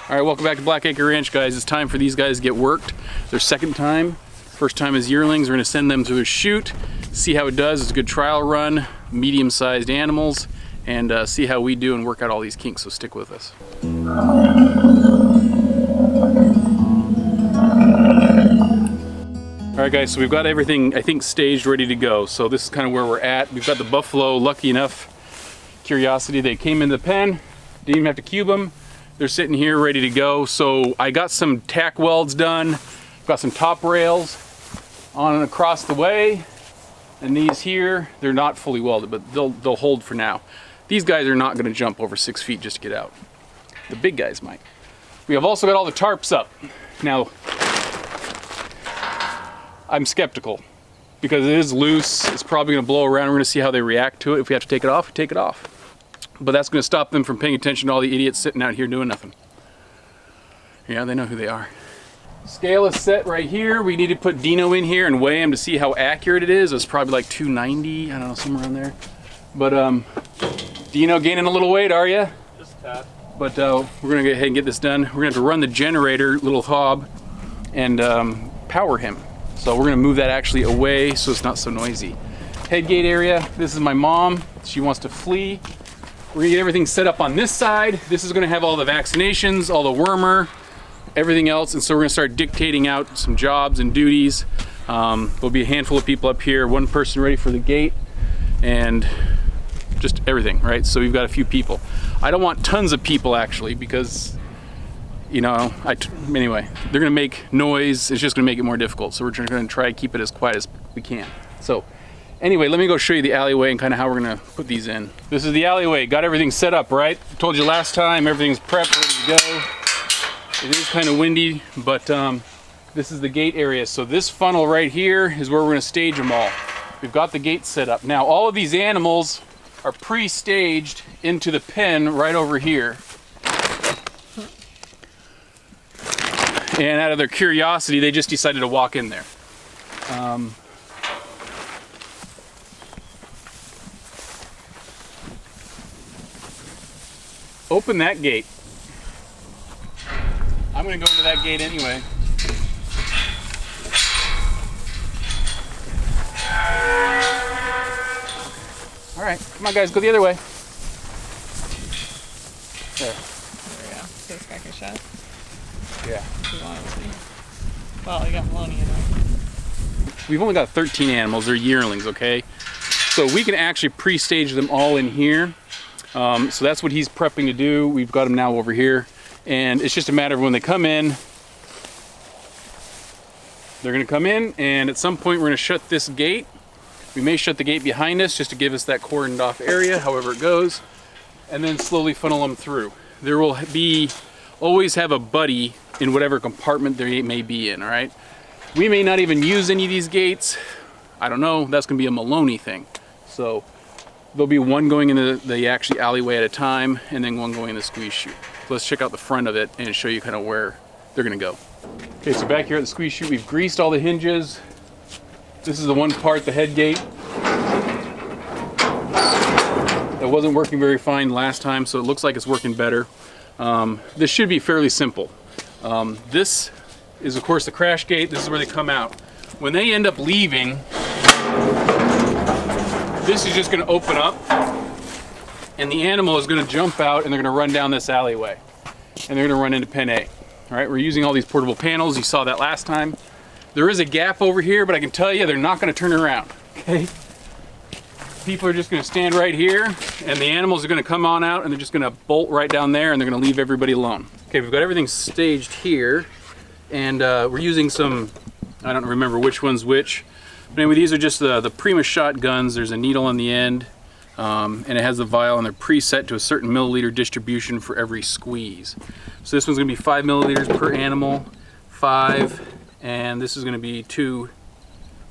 All right, welcome back to Blackacre Ranch, guys. It's time for these guys to get worked. Their second time. First time as yearlings. We're gonna send them to a shoot, see how it does. It's a good trial run, medium-sized animals, and see how we do and work out all these kinks, so stick with us. All right, guys, so we've got everything, I think, staged, ready to go. So this is kind of where we're at. We've got the buffalo, lucky enough, curiosity. They came in the pen, didn't even have to cube them. They're sitting here ready to go. So I got some tack welds done, got some top rails on and across the way. And these here, they're not fully welded, but they'll hold for now. These guys are not gonna jump over 6 feet just to get out. The big guys might. We have also got all the tarps up. Now, I'm skeptical because it is loose. It's probably gonna blow around. We're gonna see how they react to it. If we have to take it off, we take it off. But that's gonna stop them from paying attention to all the idiots sitting out here doing nothing. Yeah, they know who they are. Scale is set right here. We need to put Dino in here and weigh him to see how accurate it is. It's probably like 290, I don't know, somewhere around there. But Dino gaining a little weight, are you? Just a tad. But we're gonna go ahead and get this done. We're gonna have to run the generator, little hob, and power him. So we're gonna move that actually away so it's not so noisy. Head gate area, this is my mom. She wants to flee. We're gonna get everything set up on this side. This is gonna have all the vaccinations, all the wormer, everything else. And so we're gonna start dictating out some jobs and duties. There'll be a handful of people up here, one person ready for the gate, and just everything, right? So we've got a few people. I don't want tons of people actually, because you know, anyway, they're gonna make noise. It's just gonna make it more difficult. So we're gonna try to keep it as quiet as we can. So anyway, let me go show you the alleyway and kind of how we're gonna put these in. This is the alleyway. Got everything set up, right? I told you last time, everything's prepped, ready to go. It is kind of windy, but this is the gate area. So this funnel right here is where we're gonna stage them all. We've got the gate set up. Now, all of these animals are pre-staged into the pen right over here. And out of their curiosity, they just decided to walk in there. Open that gate. I'm gonna go into that gate anyway. All right, come on guys, go the other way. There. There we go. So it's back a shot. Yeah. If you want it to be. Well, you got Maloney in there. We've only got 13 animals, they're yearlings, okay? So we can actually pre-stage them all in here. So that's what he's prepping to do. We've got them now over here. And it's just a matter of when they come in, they're gonna come in, and at some point we're gonna shut this gate. We may shut the gate behind us just to give us that cordoned off area, however it goes, and then slowly funnel them through. There will be, always have a buddy in whatever compartment they may be in, all right? We may not even use any of these gates. I don't know, that's gonna be a Maloney thing. So there'll be one going into the actually alleyway at a time, and then one going in the squeeze chute. So let's check out the front of it and show you kind of where they're gonna go. Okay, so back here at the squeeze chute, we've greased all the hinges. This is the one part, the head gate, that wasn't working very fine last time, so it looks like it's working better. This should be fairly simple. This is, of course, the crash gate. This is where they come out. When they end up leaving, this is just gonna open up, and the animal is gonna jump out, and they're gonna run down this alleyway, and they're gonna run into pen A. All right, we're using all these portable panels. You saw that last time. There is a gap over here, but I can tell you they're not gonna turn around, okay? People are just gonna stand right here, and the animals are gonna come on out, and they're just gonna bolt right down there, and they're gonna leave everybody alone. Okay, we've got everything staged here, and we're using some, I don't remember which one's which, but anyway, these are just the Prima shotguns. There's a needle on the end, and it has the vial, and they're preset to a certain milliliter distribution for every squeeze. So this one's gonna be 5 milliliters per animal, 5, and this is gonna be 2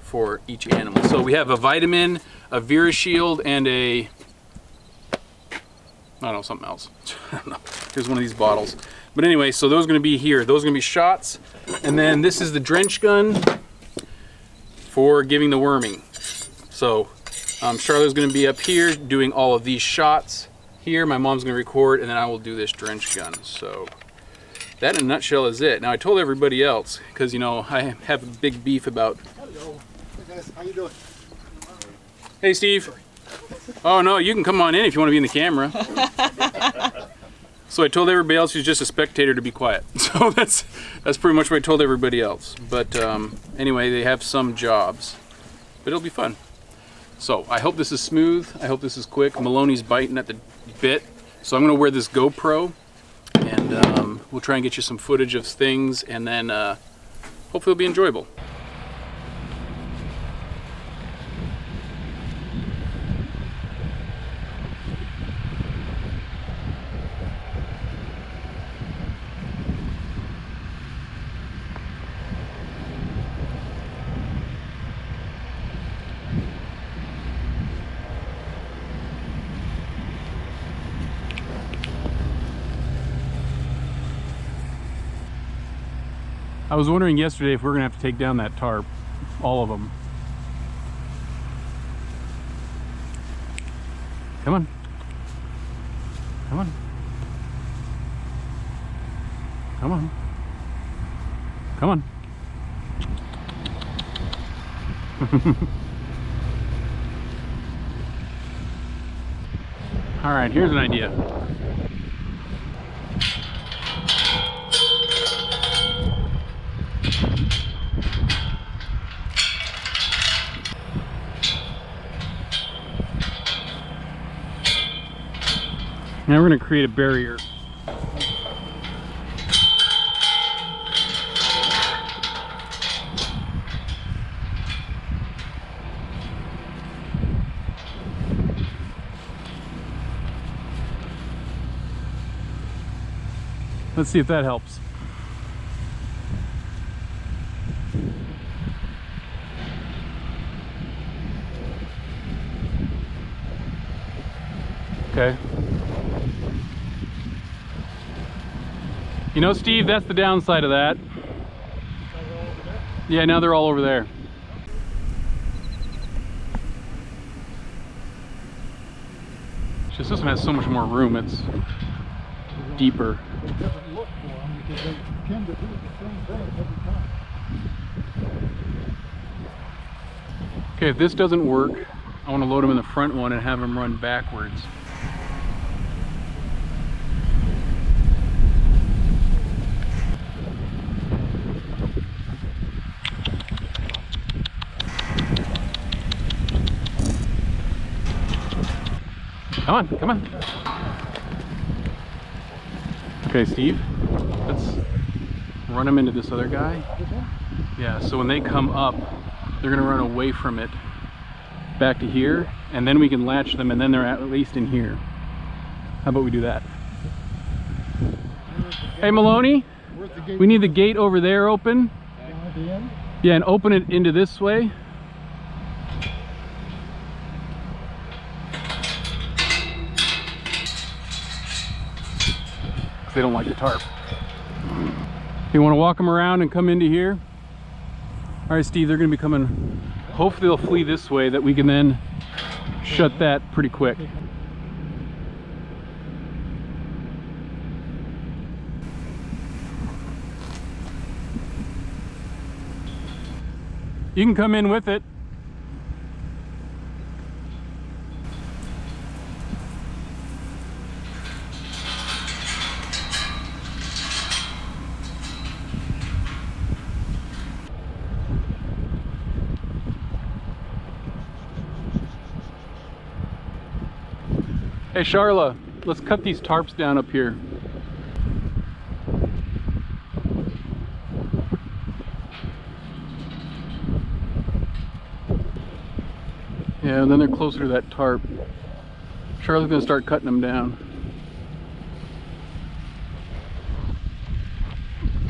for each animal. So we have a vitamin, a ViraShield, and a, I don't know, something else. I don't know. Here's one of these bottles. But anyway, so those are gonna be here. Those are gonna be shots. And then this is the drench gun for giving the worming. So Charlotte's gonna be up here doing all of these shots here. My mom's gonna record, and then I will do this drench gun. So that in a nutshell is it. Now I told everybody else, because you know, I have a big beef about... Hello. Hey guys, how you doing? Hey Steve. Oh no, you can come on in if you want to be in the camera. So I told everybody else who's just a spectator to be quiet. So that's pretty much what I told everybody else. But anyway, they have some jobs, but it'll be fun. So I hope this is smooth. I hope this is quick. Maloney's biting at the bit, so I'm gonna wear this GoPro, and we'll try and get you some footage of things, and then hopefully it'll be enjoyable. I was wondering yesterday if we're gonna have to take down that tarp, all of them. Come on. Come on. Come on. Come on. All right, here's an idea. Now we're going to create a barrier. Let's see if that helps. Okay. You know, Steve, that's the downside of that. Yeah, now they're all over there. It's just this one has so much more room. It's deeper. It doesn't look for them because they tend to do the same thing every time. Okay, if this doesn't work, I want to load them in the front one and have them run backwards. Come on, come on. Okay, Steve, let's run them into this other guy. Yeah, so when they come up, they're gonna run away from it back to here, and then we can latch them, and then they're at least in here. How about we do that? Hey, Maloney, we need the gate over there open. At the end? Yeah, and open it into this way. They don't like the tarp. You want to walk them around and come into here? All right, Steve, they're going to be coming. Hopefully they'll flee this way, that we can then shut that pretty quick. You can come in with it. Hey Charla, let's cut these tarps down up here. Yeah, and then they're closer to that tarp. Charlotte's gonna start cutting them down.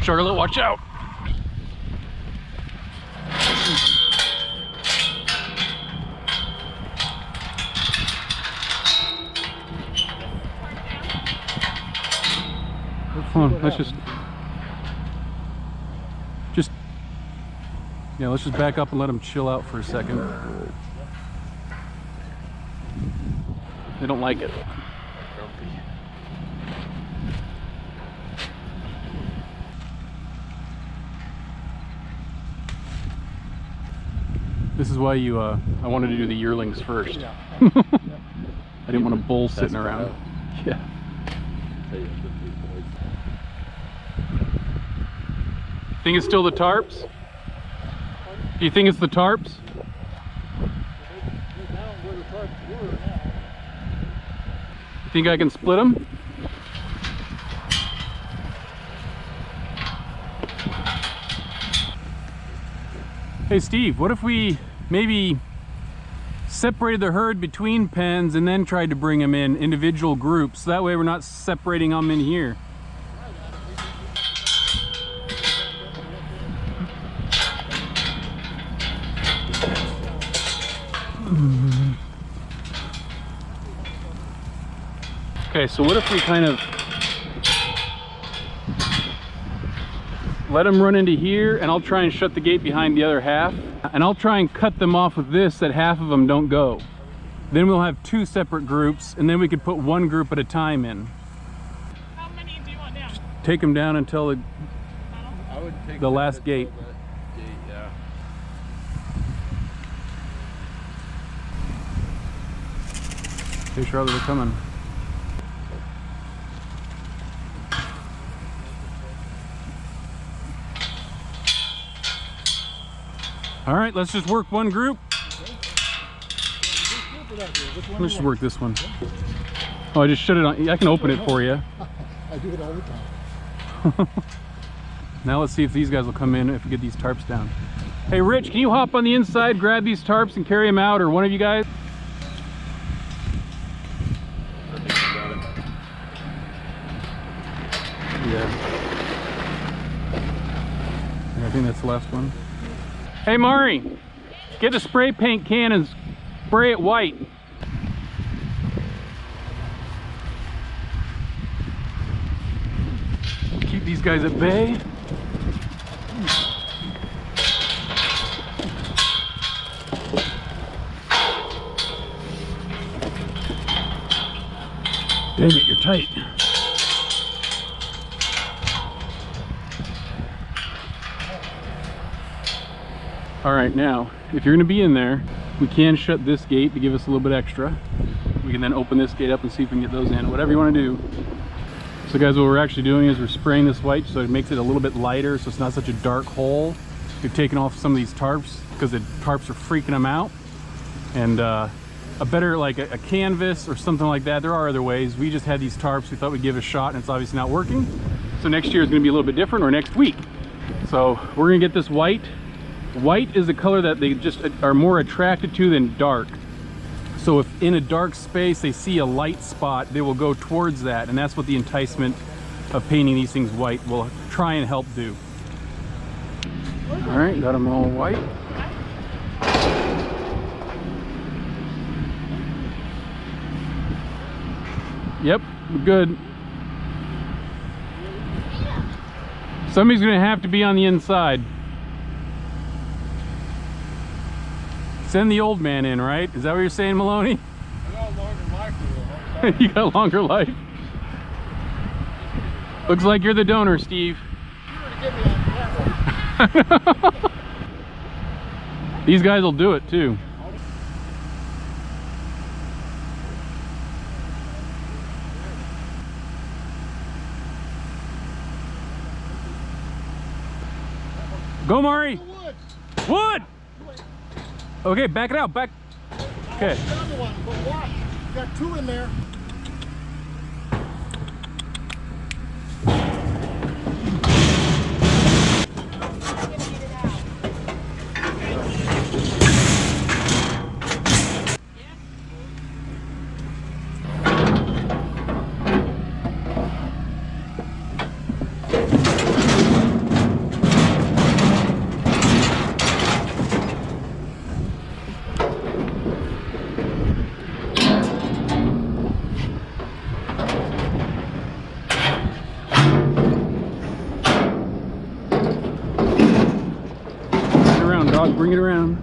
Charlotte, watch out! Come on, let's just let's just back up and let them chill out for a second. They don't like it. This is why you, I wanted to do the yearlings first. Yeah. I didn't want a bull sitting around. Yeah. Think it's still the tarps? Do you think it's the tarps? They're down where the tarps were now. You think I can split them? Hey Steve, what if we maybe separated the herd between pens and then tried to bring them in individual groups? That way we're not separating them in here. Okay, so what if we kind of let them run into here, and I'll try and shut the gate behind the other half, and I'll try and cut them off with this that half of them don't go. Then we'll have two separate groups, and then we could put one group at a time in. How many do you want down? Take them down until I would take the last gate. Yeah. Hey Charlotte, they're coming. All right, let's just work one group. Let's just work this one. Oh, I just shut it on. I can open it for you. I do it all the time. Now let's see if these guys will come in if we get these tarps down. Hey Rich, can you hop on the inside, grab these tarps and carry them out, or one of you guys? Yeah. I think that's the last one. Hey Mari, get the spray paint can and spray it white. Keep these guys at bay. Dang it, you're tight. All right, now, if you're gonna be in there, we can shut this gate to give us a little bit extra. We can then open this gate up and see if we can get those in, whatever you wanna do. So guys, what we're actually doing is we're spraying this white so it makes it a little bit lighter, so it's not such a dark hole. We've taken off some of these tarps because the tarps are freaking them out. And a better, like a canvas or something like that, there are other ways. We just had these tarps, we thought we'd give it a shot, and it's obviously not working. So next year is gonna be a little bit different, or next week. So we're gonna get this white. White is a color that they just are more attracted to than dark. So if in a dark space they see a light spot, they will go towards that, and that's what the enticement of painting these things white will try and help do. All right, got them all white. Yep, we're good. Somebody's gonna have to be on the inside. Send the old man in, right? Is that what you're saying, Maloney? I got a longer life. You got a longer life. Looks like you're the donor, Steve. These guys will do it too. Go, Mari! Wood! Okay, back it out, back. Okay. The other one, but watch. You got two in there. Bring it around.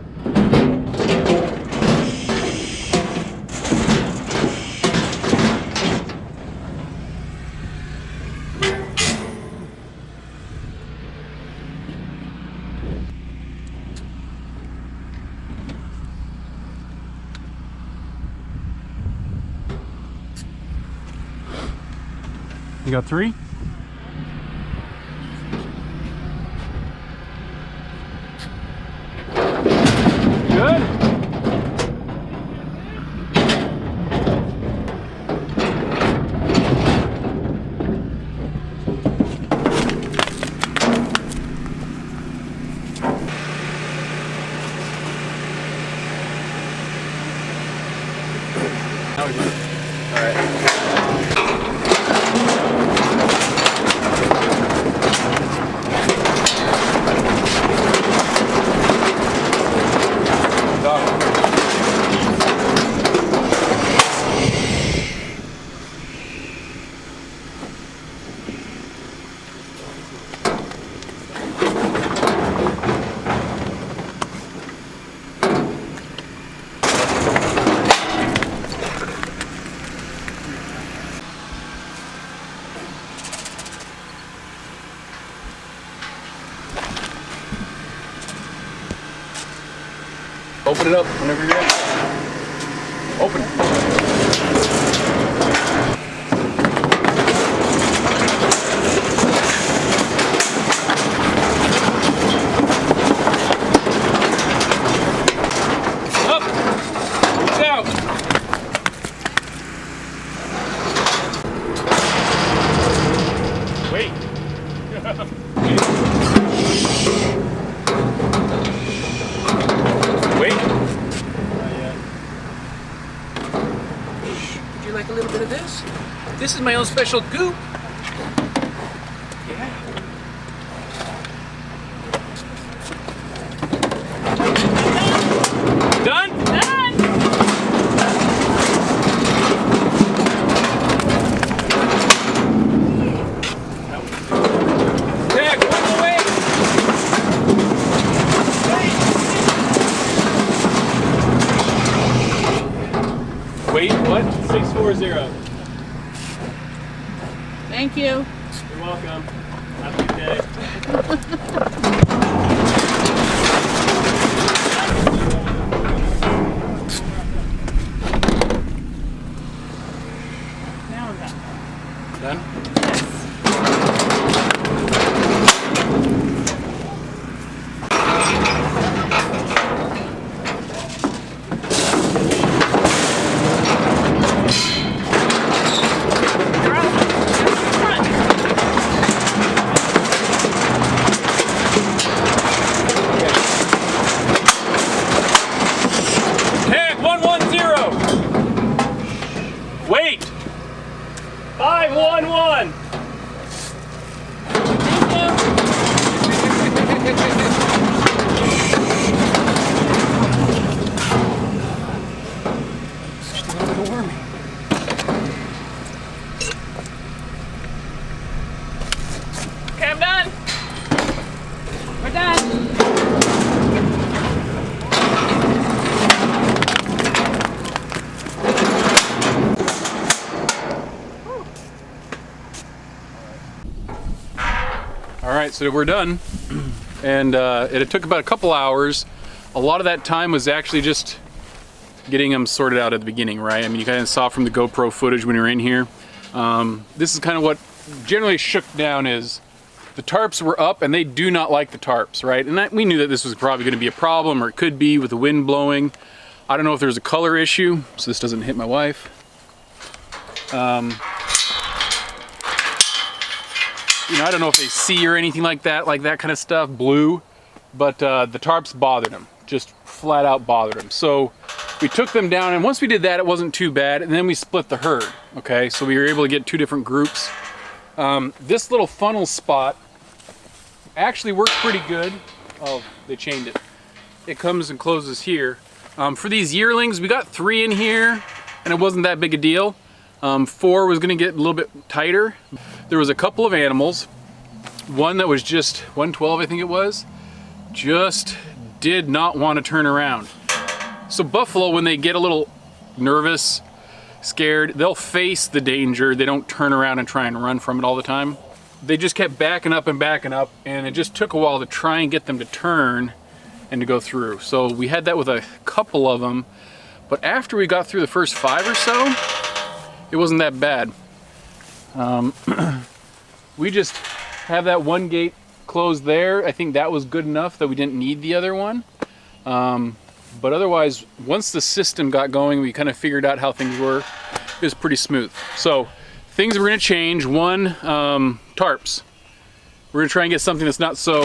You got 3? Good. Now we do. All right. Open it up whenever you're ready. Open it. Up. Down. Wait. Wait. Would you like a little bit of this? This is my own special goop. Yeah. Done? Done! Yeah, quick away. Wait, what? 640. Thank you. You're welcome. Have a good day. Now we're done. Done? You're out. Front. Tag 110. Wait. 511. Okay, I'm done. We're done. All right, so we're done. And it took about a couple hours. A lot of that time was actually just getting them sorted out at the beginning, right? I mean, you kind of saw from the GoPro footage when you were in here. This is kind of what generally shook down is the tarps were up and they do not like the tarps, right? And we knew that this was probably going to be a problem, or it could be with the wind blowing. I don't know if there's a color issue, so this doesn't hit my wife. You know, I don't know if they see or anything like that kind of stuff, blue, but the tarps bothered them, just flat out bothered them. So we took them down, and once we did that, it wasn't too bad, and then we split the herd, okay? So we were able to get 2 different groups. This little funnel spot actually worked pretty good. Oh, they chained it. It comes and closes here. For these yearlings, we got 3 in here, and it wasn't that big a deal. 4 was gonna get a little bit tighter. There was a couple of animals. One that was just 112, I think it was, just did not want to turn around. So buffalo, when they get a little nervous, scared, they'll face the danger. They don't turn around and try and run from it all the time. They just kept backing up, and it just took a while to try and get them to turn and to go through. So we had that with a couple of them, but after we got through the first 5 or so, it wasn't that bad. We just have that one gate closed there. I think that was good enough that we didn't need the other one. But otherwise, once the system got going, we kind of figured out how things were. It was pretty smooth. So things we're gonna change. One, tarps. We're gonna try and get something that's not so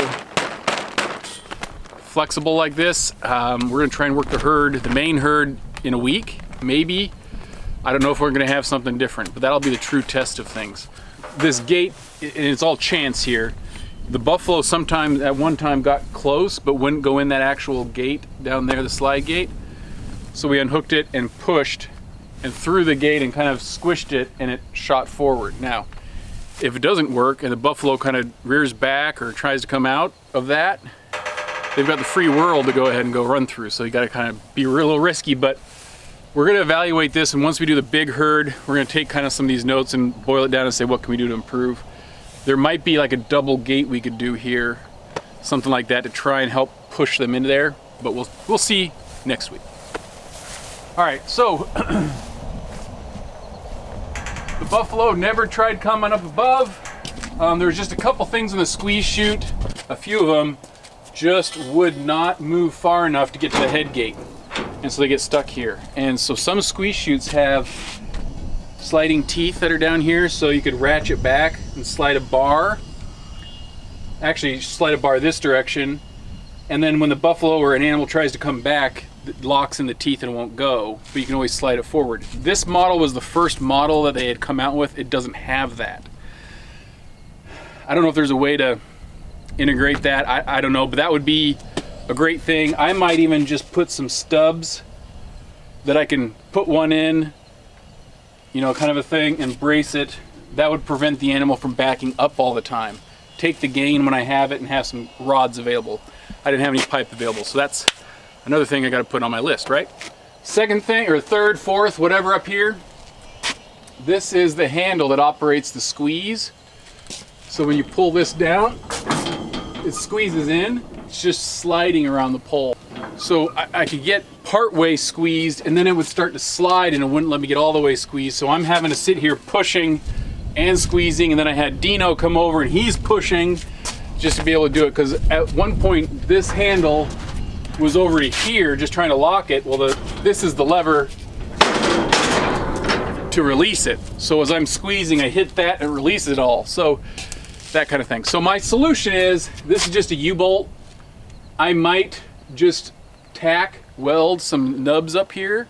flexible like this. We're gonna try and work the main herd in a week, maybe. I don't know if we're gonna have something different, but that'll be the true test of things. This gate, and it's all chance here. The buffalo sometimes at one time got close, but wouldn't go in that actual gate down there, the slide gate. So we unhooked it and pushed and threw the gate and kind of squished it, and it shot forward. Now, if it doesn't work and the buffalo kind of rears back or tries to come out of that, they've got the free world to go ahead and go run through. So you got to kind of be a little risky, but we're going to evaluate this, and once we do the big herd, we're going to take kind of some of these notes and boil it down and say, what can we do to improve? There might be like a double gate we could do here, something like that, to try and help push them into there, but we'll see next week. All right, so the buffalo never tried coming up above. There was just a couple things in the squeeze chute. A few of them just would not move far enough to get to the head gate, and so they get stuck here. And so some squeeze chutes have sliding teeth that are down here, so you could ratchet back and slide a bar. Actually, slide a bar this direction, and then when the buffalo or an animal tries to come back, it locks in the teeth and it won't go, but you can always slide it forward. This model was the first model that they had come out with. It doesn't have that. I don't know if there's a way to integrate that. I don't know, but that would be a great thing. I might even just put some stubs that I can put one in, you know, kind of a thing, and brace it. That would prevent the animal from backing up all the time. Take the gain when I have it and have some rods available. I didn't have any pipe available, so that's another thing I got to put on my list, right? Second thing, or third, fourth, whatever up here, this is the handle that operates the squeeze. So when you pull this down, it squeezes in. It's just sliding around the pole. So I could get part way squeezed, and then it would start to slide and it wouldn't let me get all the way squeezed. So I'm having to sit here pushing and squeezing, and then I had Dino come over and he's pushing just to be able to do it, because at one point this handle was over here just trying to lock it. Well, this is the lever to release it. So as I'm squeezing, I hit that and it releases it all. So that kind of thing. So my solution is, this is just a U-bolt. I might just weld some nubs up here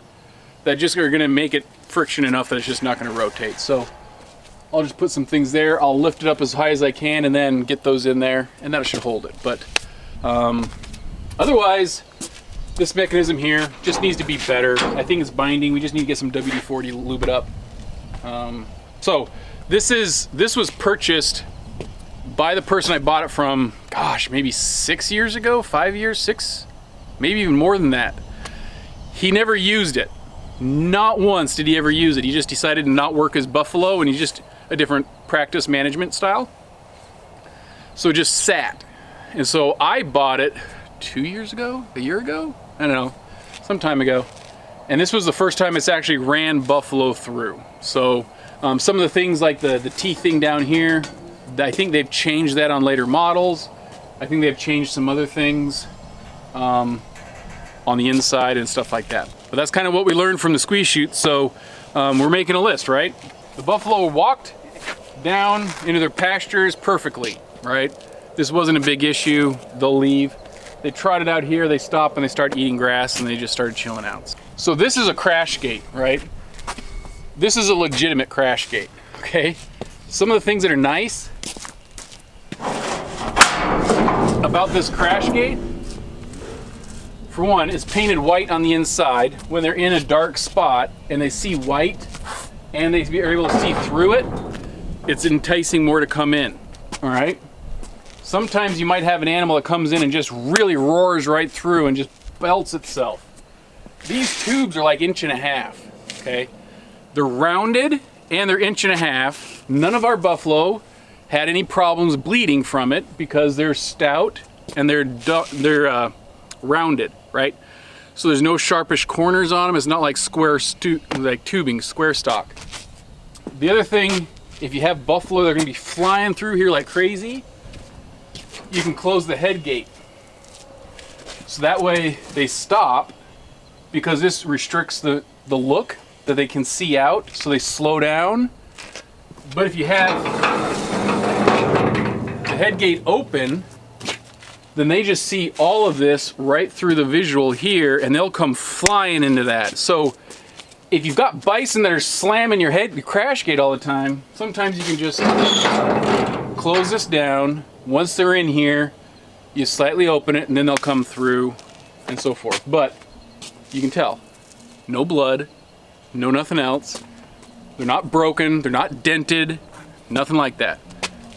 that just are gonna make it friction enough that it's just not gonna rotate. So I'll just put some things there. I'll lift it up as high as I can and then get those in there, and that should hold it. But otherwise, this mechanism here just needs to be better. I think it's binding. We just need to get some WD-40 to lube it up. So this was purchased by the person I bought it from, gosh, maybe 6 years ago, 5 years, 6, maybe even more than that. He never used it. Not once did he ever use it. He just decided to not work his buffalo, and he's just a different practice management style. So it just sat. And so I bought it 2 years ago, a year ago? I don't know, some time ago. And this was the first time it's actually ran buffalo through. So some of the things like the teeth thing down here, I think they've changed that on later models. I think they've changed some other things on the inside and stuff like that. But that's kind of what we learned from the squeeze chute. So we're making a list, right? The buffalo walked down into their pastures perfectly, right? This wasn't a big issue. They'll leave. They trotted out here, they stop and they start eating grass, and they just started chilling out. So this is a crash gate, right? This is a legitimate crash gate, okay? Some of the things that are nice about this crash gate, for one, it's painted white on the inside. When they're in a dark spot and they see white and they are able to see through it, it's enticing more to come in, all right? Sometimes you might have an animal that comes in and just really roars right through and just belts itself. These tubes are like 1.5 inches, okay? They're rounded and they're 1.5 inches. None of our buffalo had any problems bleeding from it because they're stout and they're rounded, right? So there's no sharpish corners on them. It's not like square tubing, square stock. The other thing if you have buffalo, they're gonna be flying through here like crazy, you can close the head gate. So that way they stop, because this restricts the look that they can see out, so they slow down. But if you have the head gate open, then they just see all of this right through the visual here, and they'll come flying into that. So if you've got bison that are slamming your crash gate all the time, sometimes you can just close this down. Once they're in here, you slightly open it, and then they'll come through and so forth. But you can tell, no blood, no nothing else. They're not broken, they're not dented, nothing like that.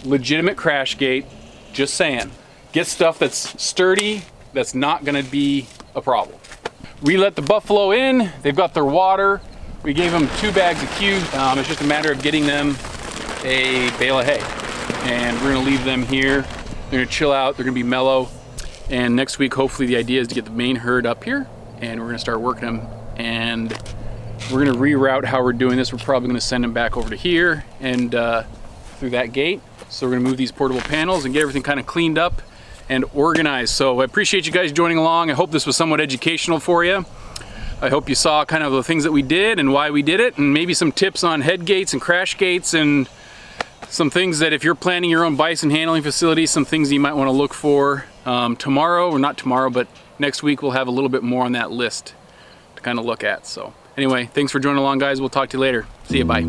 Legitimate crash gate, just saying. Get stuff that's sturdy, that's not gonna be a problem. We let the buffalo in, they've got their water. We gave them 2 bags of cubes. It's just a matter of getting them a bale of hay. And we're gonna leave them here. They're gonna chill out, they're gonna be mellow. And next week, hopefully the idea is to get the main herd up here, and we're gonna start working them. And we're gonna reroute how we're doing this. We're probably gonna send them back over to here and through that gate. So we're gonna move these portable panels and get everything kind of cleaned up and organized. So I appreciate you guys joining along. I hope this was somewhat educational for you. I hope you saw kind of the things that we did and why we did it, and maybe some tips on head gates and crash gates, and some things that if you're planning your own bison handling facility, some things you might want to look for. Tomorrow, or not tomorrow, but next week we'll have a little bit more on that list to kind of look at. So anyway, thanks for joining along, guys. We'll talk to you later. See you, bye.